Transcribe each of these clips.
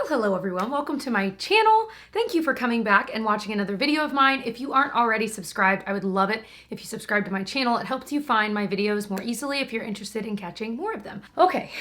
Hello everyone, welcome to my channel. Thank you for coming back and watching another video of mine. If you aren't already subscribed, I would love it if you subscribe to my channel. It helps you find my videos more easily if you're interested in catching more of them. Okay.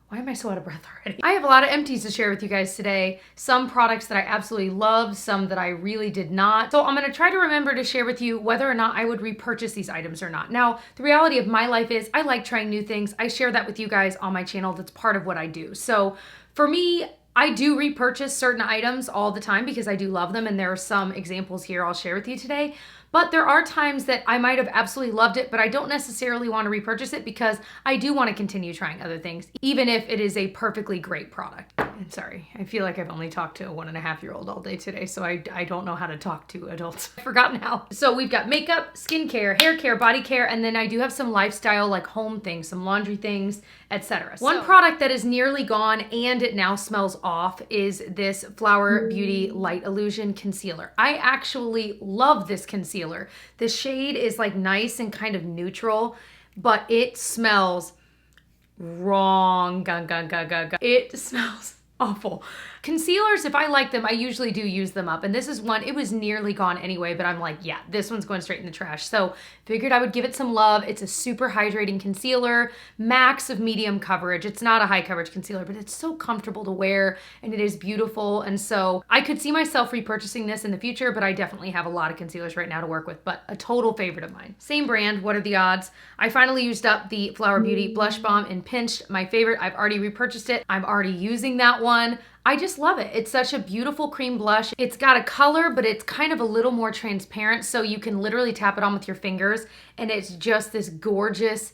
Why am I so out of breath already? I have a lot of empties to share with you guys today. Some products that I absolutely love, some that I really did not. So I'm gonna try to remember to share with you whether or not I would repurchase these items or not. Now, the reality of my life is I like trying new things. I share that with you guys on my channel. That's part of what I do. So for me, I do repurchase certain items all the time because I do love them, and there are some examples here I'll share with you today. But there are times that I might have absolutely loved it, but I don't necessarily want to repurchase it because I do want to continue trying other things, even if it is a perfectly great product. And sorry, I feel like I've only talked to a 1.5-year-old all day today, so I don't know how to talk to adults. I've forgotten how. So we've got makeup, skincare, hair care, body care, and then I do have some lifestyle, like home things, some laundry things, etc. One product that is nearly gone and it now smells off is this Flower Beauty Light Illusion Concealer. I actually love this concealer. The shade is like nice and kind of neutral, but it smells wrong. It smells awful. Concealers, if I like them, I usually do use them up. And this is one, it was nearly gone anyway, but I'm like, yeah, this one's going straight in the trash. So figured I would give it some love. It's a super hydrating concealer, max of medium coverage. It's not a high coverage concealer, but it's so comfortable to wear and it is beautiful. And so I could see myself repurchasing this in the future, but I definitely have a lot of concealers right now to work with, but a total favorite of mine. Same brand, what are the odds? I finally used up the Flower Beauty Blush Balm in Pinched, my favorite. I've already repurchased it. I'm already using that one. I just love it. It's such a beautiful cream blush. It's got a color, but it's kind of a little more transparent, so you can literally tap it on with your fingers, and it's just this gorgeous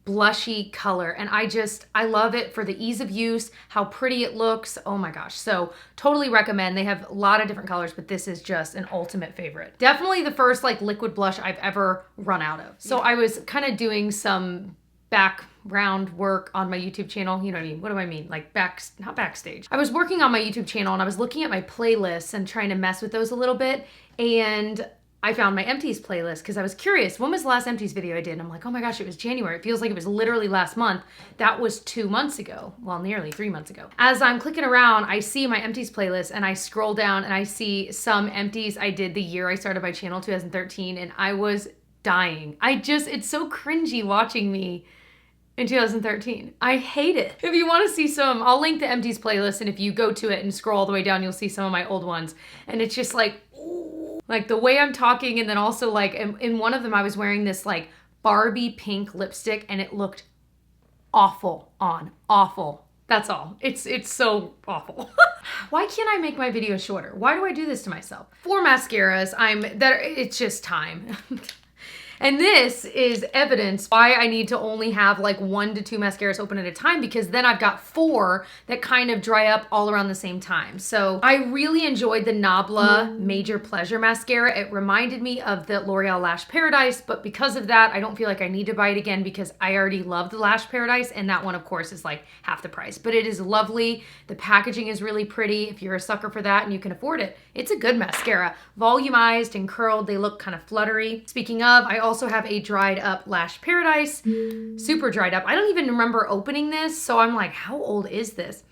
blushy color. And I love it for the ease of use, how pretty it looks. Oh my gosh. So totally recommend. They have a lot of different colors, but this is just an ultimate favorite. Definitely the first like liquid blush I've ever run out of. So I was kind of doing some background work on my YouTube channel. You know what I mean? What do I mean? Like not backstage. I was working on my YouTube channel and I was looking at my playlists and trying to mess with those a little bit. And I found my empties playlist because I was curious, when was the last empties video I did? And I'm like, oh my gosh, it was January. It feels like it was literally last month. That was 2 months ago. Well, nearly 3 months ago. As I'm clicking around, I see my empties playlist and I scroll down and I see some empties I did the year I started my channel, 2013, and I was dying. It's so cringy watching me in 2013. I hate it. If you want to see some, I'll link the empties playlist, and if you go to it and scroll all the way down, you'll see some of my old ones. And it's just like, ooh, like the way I'm talking, and then also like in one of them I was wearing this like Barbie pink lipstick and it looked awful on. Awful. That's all. It's so awful. Why can't I make my videos shorter? Why do I do this to myself? For mascaras, it's just time. And this is evidence why I need to only have like 1 to 2 mascaras open at a time, because then I've got 4 that kind of dry up all around the same time. So I really enjoyed the Nabla Major Pleasure Mascara. It reminded me of the L'Oreal Lash Paradise, but because of that, I don't feel like I need to buy it again because I already love the Lash Paradise, and that one of course is like half the price. But it is lovely. The packaging is really pretty. If you're a sucker for that and you can afford it, it's a good mascara. Volumized and curled, they look kind of fluttery. Speaking of, I also have a dried up Lash Paradise, super dried up. I don't even remember opening this, so I'm like, how old is this?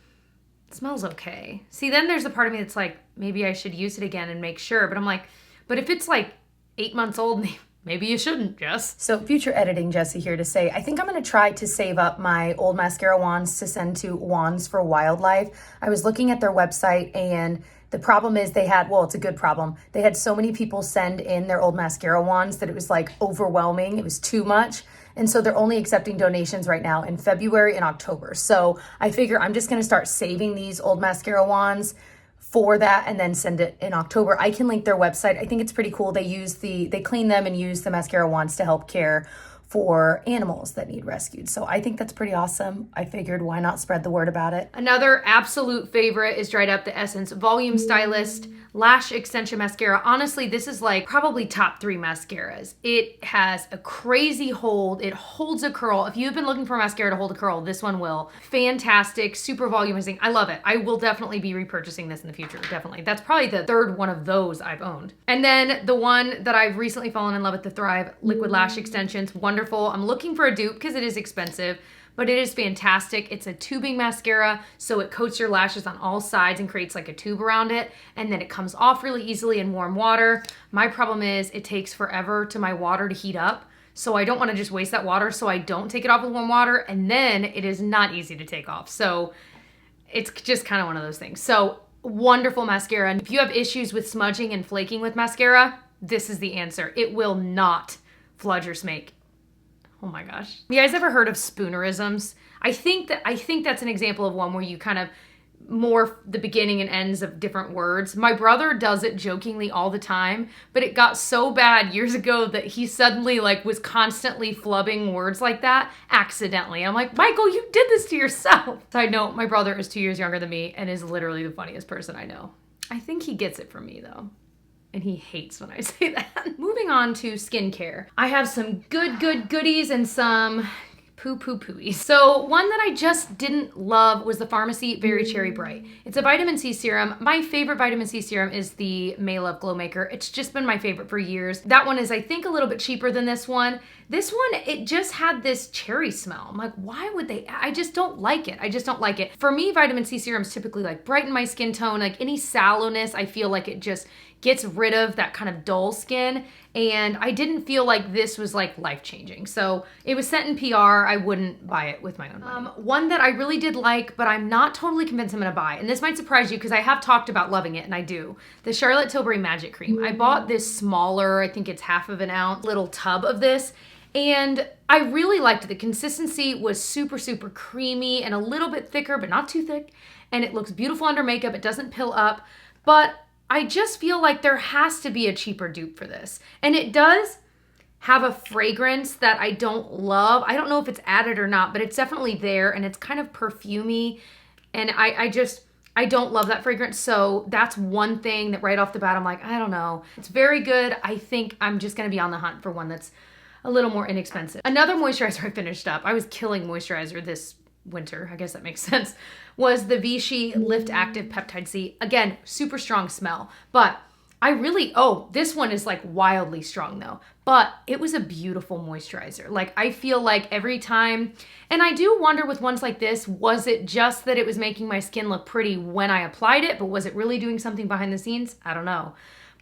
It smells okay. See, then there's a part of me that's like, maybe I should use it again and make sure, but I'm like, but if it's like 8 months old, maybe you shouldn't, Jess. So future editing Jessie here to say, I think I'm gonna try to save up my old mascara wands to send to Wands for Wildlife. I was looking at their website, and the problem is they had, well, it's a good problem. They had so many people send in their old mascara wands that it was like overwhelming. It was too much. And so they're only accepting donations right now in February and October. So I figure I'm just gonna start saving these old mascara wands for that and then send it in October. I can link their website. I think it's pretty cool. They clean them and use the mascara wands to help care for animals that need rescued. So I think that's pretty awesome. I figured why not spread the word about it. Another absolute favorite is dried up the Essence Volume Stylist Lash Extension Mascara. Honestly, this is like probably top 3 mascaras. It has a crazy hold. It holds a curl. If you've been looking for a mascara to hold a curl, this one will. Fantastic, super volumizing. I love it. I will definitely be repurchasing this in the future, definitely. That's probably the 3rd one of those I've owned. And then the one that I've recently fallen in love with, the Thrive Liquid Lash Extensions. Wonderful. I'm looking for a dupe because it is expensive, but it is fantastic. It's a tubing mascara, so it coats your lashes on all sides and creates like a tube around it, and then it comes off really easily in warm water. My problem is it takes forever to my water to heat up, so I don't want to just waste that water, so I don't take it off with warm water, and then it is not easy to take off. So it's just kind of one of those things. So wonderful mascara. And if you have issues with smudging and flaking with mascara, this is the answer. It will not flood your smake. Oh my gosh. You guys ever heard of spoonerisms? I think that's an example of one where you kind of morph the beginning and ends of different words. My brother does it jokingly all the time, but it got so bad years ago that he suddenly like was constantly flubbing words like that accidentally. I'm like, Michael, you did this to yourself. Side note, my brother is 2 years younger than me and is literally the funniest person I know. I think he gets it from me though. And he hates when I say that. Moving on to skincare. I have some good goodies and some poo-poo-pooies. So one that I just didn't love was the Farmacy Very Cherry Bright. It's a vitamin C serum. My favorite vitamin C serum is the May Love Glow Maker. It's just been my favorite for years. That one is, I think, a little bit cheaper than this one. This one, it just had this cherry smell. I'm like, why would they? I just don't like it. I just don't like it. For me, vitamin C serums typically like brighten my skin tone. Like any sallowness, I feel like it just gets rid of that kind of dull skin. And I didn't feel like this was like life-changing. So it was sent in PR. I wouldn't buy it with my own money. One that I really did like, but I'm not totally convinced I'm gonna buy. And this might surprise you because I have talked about loving it, and I do. The Charlotte Tilbury Magic Cream. I bought this smaller, I think it's ½ of an ounce, little tub of this. And I really liked it. The consistency was super creamy and a little bit thicker, but not too thick. And it looks beautiful under makeup. It doesn't pill up, but I just feel like there has to be a cheaper dupe for this. And it does have a fragrance that I don't love. I don't know if it's added or not, but it's definitely there, and it's kind of perfumey. And I don't love that fragrance. So that's one thing that right off the bat, I'm like, I don't know. It's very good. I think I'm just gonna be on the hunt for one that's a little more inexpensive. Another moisturizer I finished up, I was killing moisturizer this winter, I guess that makes sense, was the Vichy Liftactiv Peptide-C. Again, super strong smell, but I really, this one is like wildly strong though, but it was a beautiful moisturizer. Like I feel like every time, and I do wonder with ones like this, was it just that it was making my skin look pretty when I applied it, but was it really doing something behind the scenes? I don't know.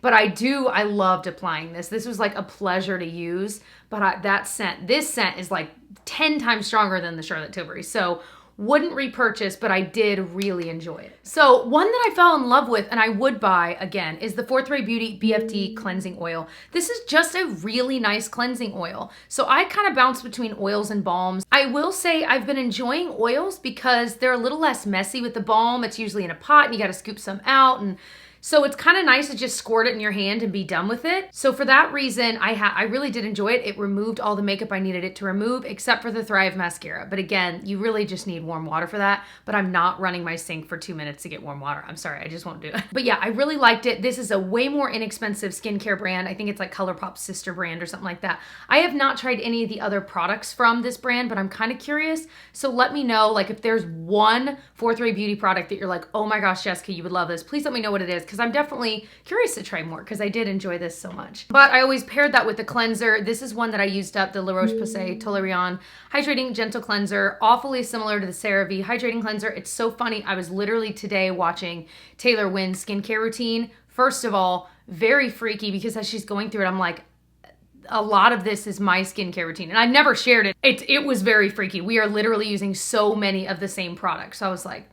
But I loved applying this. This was like a pleasure to use, but this scent is like 10 times stronger than the Charlotte Tilbury. So wouldn't repurchase, but I did really enjoy it. So one that I fell in love with and I would buy again is the Fourth Ray Beauty BFD Cleansing Oil. This is just a really nice cleansing oil. So I kind of bounce between oils and balms. I will say I've been enjoying oils because they're a little less messy with the balm. It's usually in a pot and you got to scoop some out, and so it's kind of nice to just squirt it in your hand and be done with it. So for that reason, I really did enjoy it. It removed all the makeup I needed it to remove, except for the Thrive Mascara. But again, you really just need warm water for that. But I'm not running my sink for 2 minutes to get warm water. I'm sorry, I just won't do it. But yeah, I really liked it. This is a way more inexpensive skincare brand. I think it's like ColourPop's sister brand or something like that. I have not tried any of the other products from this brand, but I'm kind of curious. So let me know, like if there's one Fourth Ray Beauty product that you're like, oh my gosh, Jessica, you would love this. Please let me know what it is, because I'm definitely curious to try more because I did enjoy this so much. But I always paired that with the cleanser. This is one that I used up, the La Roche-Posay Toleriane Hydrating Gentle Cleanser, awfully similar to the CeraVe Hydrating Cleanser. It's so funny. I was literally today watching Taylor Wynn's skincare routine. First of all, very freaky because as she's going through it, I'm like, a lot of this is my skincare routine, and I never shared it. It was very freaky. We are literally using so many of the same products. So I was like,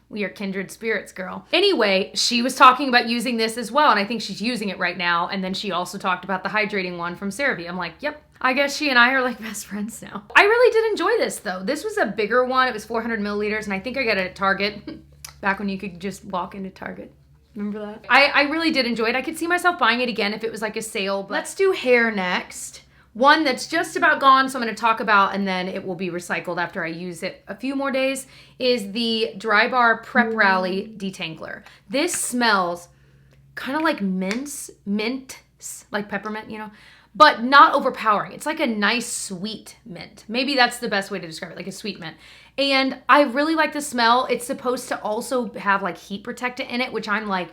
we are kindred spirits, girl. Anyway, she was talking about using this as well, and I think she's using it right now. And then she also talked about the hydrating one from CeraVe. I'm like, yep, I guess she and I are like best friends now. I really did enjoy this though. This was a bigger one. It was 400 milliliters, and I think I got it at Target, back when you could just walk into Target. Remember that? I really did enjoy it. I could see myself buying it again if it was like a sale. But let's do hair next. One that's just about gone, so I'm gonna talk about, and then it will be recycled after I use it a few more days, is the Dry Bar Prep Rally Detangler. This smells kind of like mint, like peppermint, you know, but not overpowering. It's like a nice sweet mint. Maybe that's the best way to describe it, like a sweet mint. And I really like the smell. It's supposed to also have like heat protectant in it, which I'm like,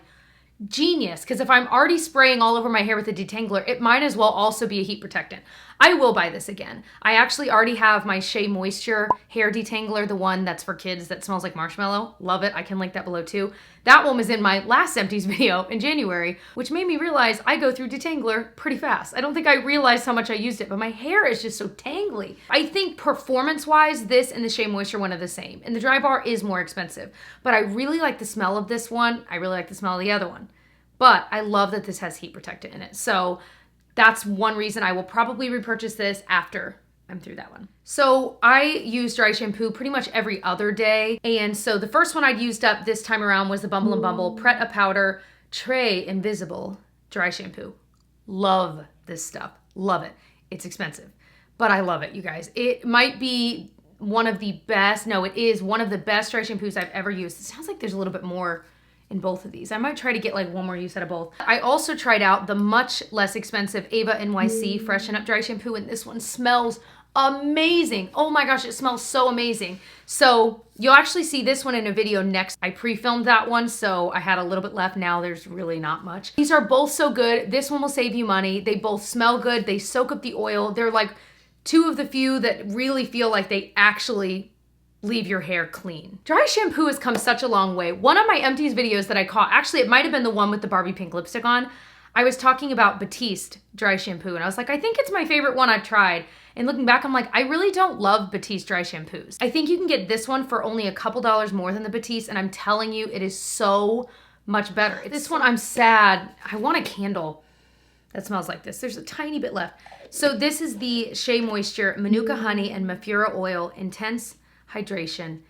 genius, because if I'm already spraying all over my hair with a detangler, it might as well also be a heat protectant. I will buy this again. I actually already have my Shea Moisture hair detangler, the one that's for kids that smells like marshmallow. Love it. I can link that below too. That one was in my last Empties video in January, which made me realize I go through Detangler pretty fast. I don't think I realized how much I used it, but my hair is just so tangly. I think performance-wise, this and the Shea Moisture one are the same. And the Dry Bar is more expensive, but I really like the smell of this one. I really like the smell of the other one. But I love that this has heat protectant in it. So that's one reason I will probably repurchase this after I'm through that one. So I use dry shampoo pretty much every other day. And so the first one I'd used up this time around was the Bumble & Bumble Pret A Powder Très Invisible Dry Shampoo. Love this stuff. Love it. It's expensive, but I love it, you guys. It might be one of the best, no, it is one of the best dry shampoos I've ever used. It sounds like there's a little bit more in both of these. I might try to get like one more use out of both. I also tried out the much less expensive Ava NYC Freshen Up Dry Shampoo, and this one smells amazing. Oh my gosh, it smells so amazing. So you'll actually see this one in a video next. I pre-filmed that one, so I had a little bit left. Now there's really not much. These are both so good. This one will save you money. They both smell good. They soak up the oil. They're like two of the few that really feel like they actually leave your hair clean. Dry shampoo has come such a long way. One of my Empties videos that I caught, actually it might have been the one with the Barbie pink lipstick on, I was talking about Batiste dry shampoo, and I was like, I think it's my favorite one I've tried. And looking back, I'm like, I really don't love Batiste dry shampoos. I think you can get this one for only a couple dollars more than the Batiste, and I'm telling you, it is so much better. This one, I'm sad. I want a candle that smells like this. There's a tiny bit left. So this is the Shea Moisture Manuka Honey and Mafura Oil Intense Hydration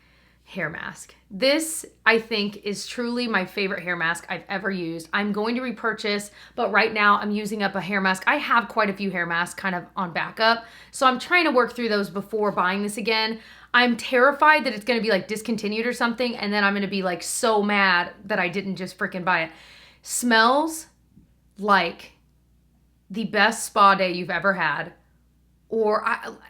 Hair Mask. This, I think, is truly my favorite hair mask I've ever used. I'm going to repurchase, but right now I'm using up a hair mask. I have quite a few hair masks kind of on backup, so I'm trying to work through those before buying this again. I'm terrified that it's going to be like discontinued or something, and then I'm going to be like so mad that I didn't just freaking buy it. Smells like the best spa day you've ever had. Or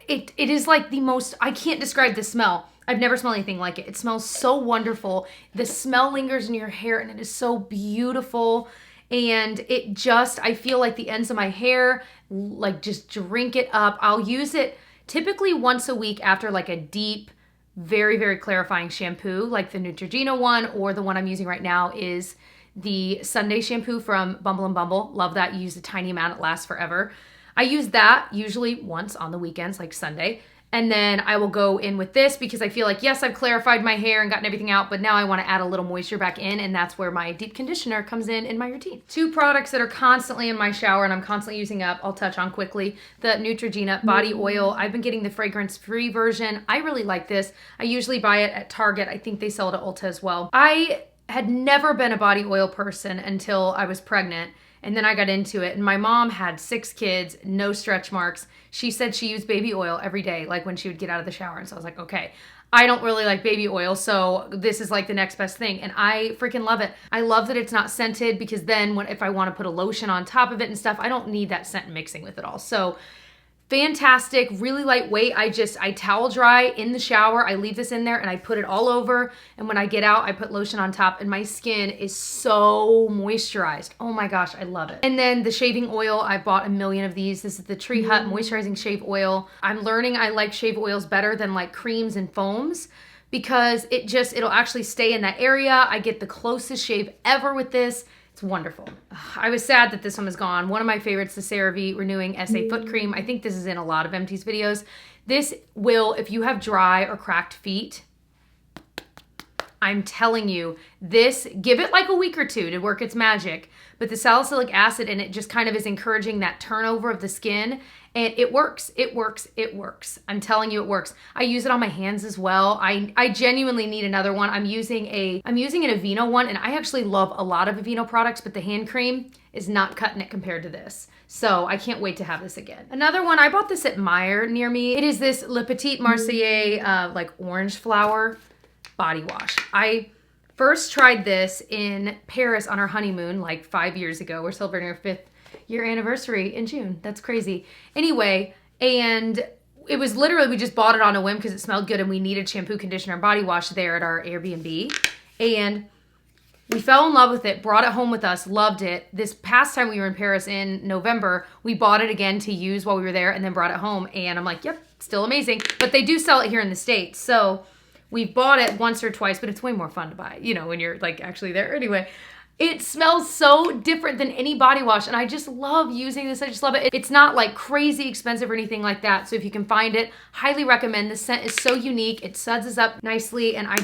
it is like the most, I can't describe the smell. I've never smelled anything like it. It smells so wonderful. The smell lingers in your hair and it is so beautiful. And it just, I feel like the ends of my hair, like just drink it up. I'll use it typically once a week after like a deep, very, very clarifying shampoo, like the Neutrogena one, or the one I'm using right now is the Sunday shampoo from Bumble & Bumble. Love that. You use a tiny amount, it lasts forever. I use that usually once on the weekends, like Sunday. And then I will go in with this because I feel like, yes, I've clarified my hair and gotten everything out, but now I want to add a little moisture back in, and that's where my deep conditioner comes in my routine. Two products that are constantly in my shower and I'm constantly using up, I'll touch on quickly. The Neutrogena body oil. I've been getting the fragrance-free version. I really like this. I usually buy it at Target. I think they sell it at Ulta as well. I had never been a body oil person until I was pregnant. And then I got into it, and my mom had 6 kids, no stretch marks. She said she used baby oil every day, like when she would get out of the shower. And so I was like, okay, I don't really like baby oil, so this is like the next best thing. And I freaking love it. I love that it's not scented, because then if I want to put a lotion on top of it and stuff, I don't need that scent mixing with it all. So fantastic, really lightweight. I towel dry in the shower. I leave this in there and I put it all over. And when I get out, I put lotion on top, and my skin is so moisturized. Oh my gosh, I love it. And then the shaving oil, I bought a million of these. This is the Tree Hut Moisturizing Shave Oil. I'm learning I like shave oils better than like creams and foams, because it'll actually stay in that area. I get the closest shave ever with this. It's wonderful. I was sad that this one was gone. One of my favorites, the CeraVe Renewing SA Foot Cream. I think this is in a lot of Empties videos. This will, if you have dry or cracked feet, I'm telling you, give it like a week or two to work its magic. But the salicylic acid in it just kind of is encouraging that turnover of the skin. And it works, it works, it works. I'm telling you, it works. I use it on my hands as well. I genuinely need another one. I'm using an Aveeno one, and I actually love a lot of Aveeno products, but the hand cream is not cutting it compared to this. So I can't wait to have this again. Another one, I bought this at Meijer near me. It is this Le Petit Marseillais like orange flower body wash. I first tried this in Paris on our honeymoon like 5 years ago. We're celebrating our 5th year anniversary in June. That's crazy. Anyway, and it was literally, we just bought it on a whim because it smelled good and we needed shampoo, conditioner, and body wash there at our Airbnb. And We fell in love with it, brought it home with us, loved it. This past time we were in Paris in November, we bought it again to use while we were there and then brought it home. And I'm like, yep, still amazing. But they do sell it here in the States. So we've bought it once or twice, but it's way more fun to buy, you know, when you're like actually there. Anyway, it smells so different than any body wash, and I just love using this. I just love it. It's not like crazy expensive or anything like that, so if you can find it, highly recommend. The scent is so unique. It suds up nicely, and I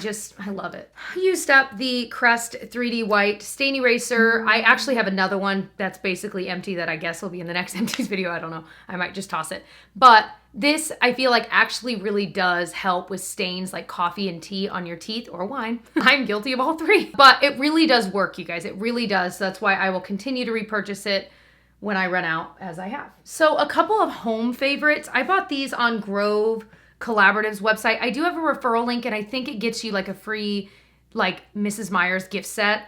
love it. I used up the Crest 3D White Stain Eraser. I actually have another one that's basically empty that I guess will be in the next Empties video. I don't know. I might just toss it. But this, I feel like, actually really does help with stains like coffee and tea on your teeth or wine. I'm guilty of all three. But it really does work, you guys. It really does. So that's why I will continue to repurchase it when I run out, as I have. So a couple of home favorites. I bought these on Grove Collaborative's website. I do have a referral link, and I think it gets you like a free like Mrs. Meyer's gift set,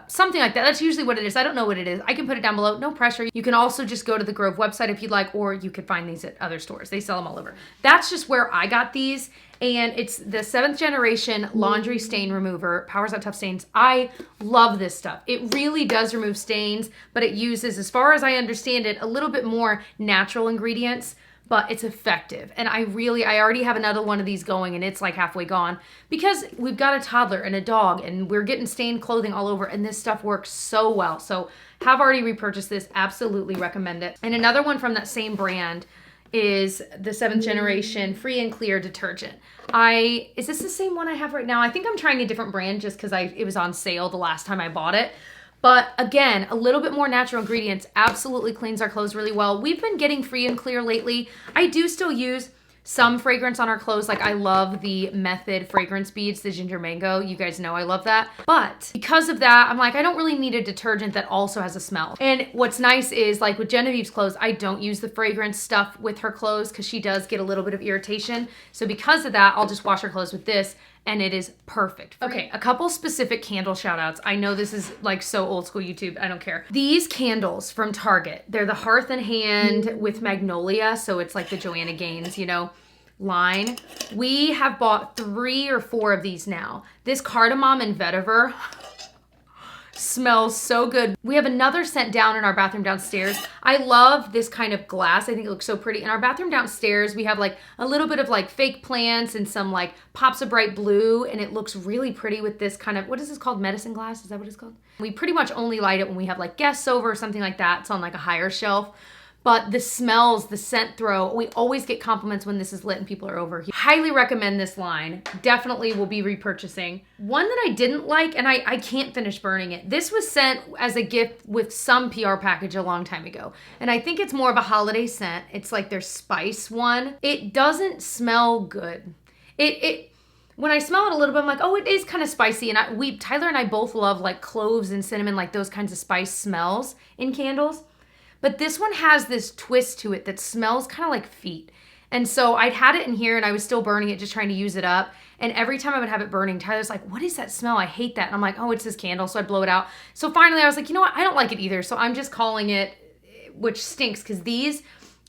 something like that. That's usually what it is. I don't know what it is. I can put it down below, no pressure. You can also just go to the Grove website if you'd like, or you could find these at other stores. They sell them all over. That's just where I got these, and it's the 7th generation laundry stain remover, powers out tough stains. I love this stuff. It really does remove stains, but it uses, as far as I understand it, a little bit more natural ingredients, but it's effective. And I already have another one of these going, and it's like halfway gone because we've got a toddler and a dog, and we're getting stained clothing all over, and this stuff works so well. So have already repurchased this, absolutely recommend it. And another one from that same brand is the 7th generation free and clear detergent. Is this the same one I have right now? I think I'm trying a different brand just because it was on sale the last time I bought it. But again, a little bit more natural ingredients, absolutely cleans our clothes really well. We've been getting free and clear lately. I do still use some fragrance on our clothes. Like I love the Method fragrance beads, the ginger mango. You guys know I love that. But because of that, I'm like, I don't really need a detergent that also has a smell. And what's nice is like with Genevieve's clothes, I don't use the fragrance stuff with her clothes because she does get a little bit of irritation. So because of that, I'll just wash her clothes with this, and it is perfect. Okay, a couple specific candle shout outs. I know this is like so old school YouTube, I don't care. These candles from Target, they're the Hearth and Hand with Magnolia, so it's like the Joanna Gaines, you know, line. We have bought 3 or 4 of these now. This Cardamom and Vetiver smells so good. We have another scent down in our bathroom downstairs. I love this kind of glass. I think it looks so pretty. In our bathroom downstairs, we have like a little bit of like fake plants and some like pops of bright blue, and it looks really pretty with this kind of, what is this called? Medicine glass? Is that what it's called? We pretty much only light it when we have like guests over or something like that. It's on like a higher shelf. But the smells, the scent throw, we always get compliments when this is lit and people are over. Highly recommend this line. Definitely will be repurchasing. One that I didn't like, and I can't finish burning it. This was sent as a gift with some PR package a long time ago. And I think it's more of a holiday scent. It's like their spice one. It doesn't smell good. When I smell it a little bit, I'm like, oh, it is kind of spicy. And Tyler and I both love like cloves and cinnamon, like those kinds of spice smells in candles. But this one has this twist to it that smells kind of like feet. And so I'd had it in here and I was still burning it, just trying to use it up. And every time I would have it burning, Tyler's like, what is that smell? I hate that. And I'm like, oh, it's this candle. So I blow it out. So finally I was like, you know what? I don't like it either. So I'm just calling it, which stinks because these,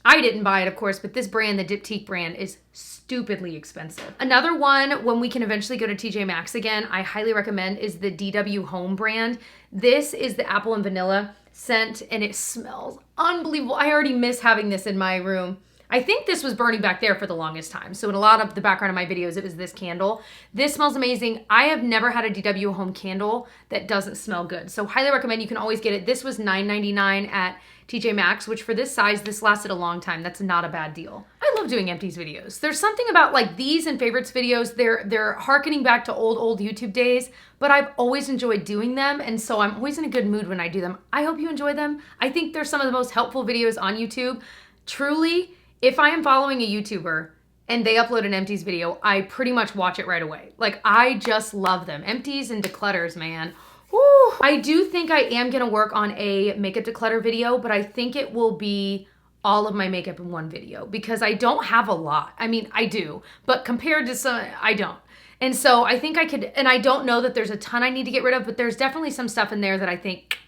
I didn't buy it, of course, but this brand, the Diptyque brand, is stupidly expensive. Another one, when we can eventually go to TJ Maxx again, I highly recommend is the DW Home brand. This is the apple and vanilla scent, and it smells unbelievable. I already miss having this in my room. I think this was burning back there for the longest time. So in a lot of the background of my videos, it was this candle. This smells amazing. I have never had a DW Home candle that doesn't smell good. So highly recommend. You can always get it. This was $9.99 at TJ Maxx, which for this size, this lasted a long time. That's not a bad deal. I love doing empties videos. There's something about like these and favorites videos. They're hearkening back to old YouTube days, but I've always enjoyed doing them. And so I'm always in a good mood when I do them. I hope you enjoy them. I think they're some of the most helpful videos on YouTube. Truly, if I am following a YouTuber and they upload an empties video, I pretty much watch it right away. Like I just love them. Empties and declutters, man. Woo. I do think I am gonna work on a makeup declutter video, but I think it will be all of my makeup in one video because I don't have a lot. I mean, I do, but compared to some, I don't. And so I think I could, and I don't know that there's a ton I need to get rid of, but there's definitely some stuff in there that I think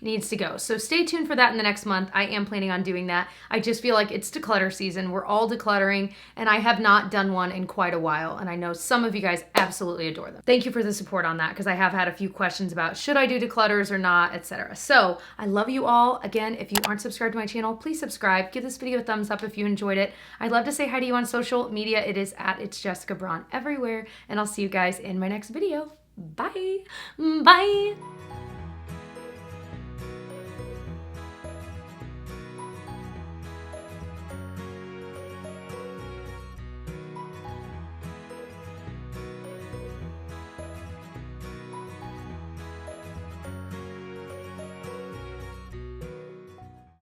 needs to go. So stay tuned for that in the next month. I am planning on doing that. I just feel like it's declutter season. We're all decluttering, and I have not done one in quite a while, and I know some of you guys absolutely adore them. Thank you for the support on that, because I have had a few questions about should I do declutters or not, etc. So I love you all. Again, if you aren't subscribed to my channel, please subscribe. Give this video a thumbs up if you enjoyed it. I'd love to say hi to you on social media. It is at It's Jessica Braun everywhere, and I'll see you guys in my next video. Bye. Bye.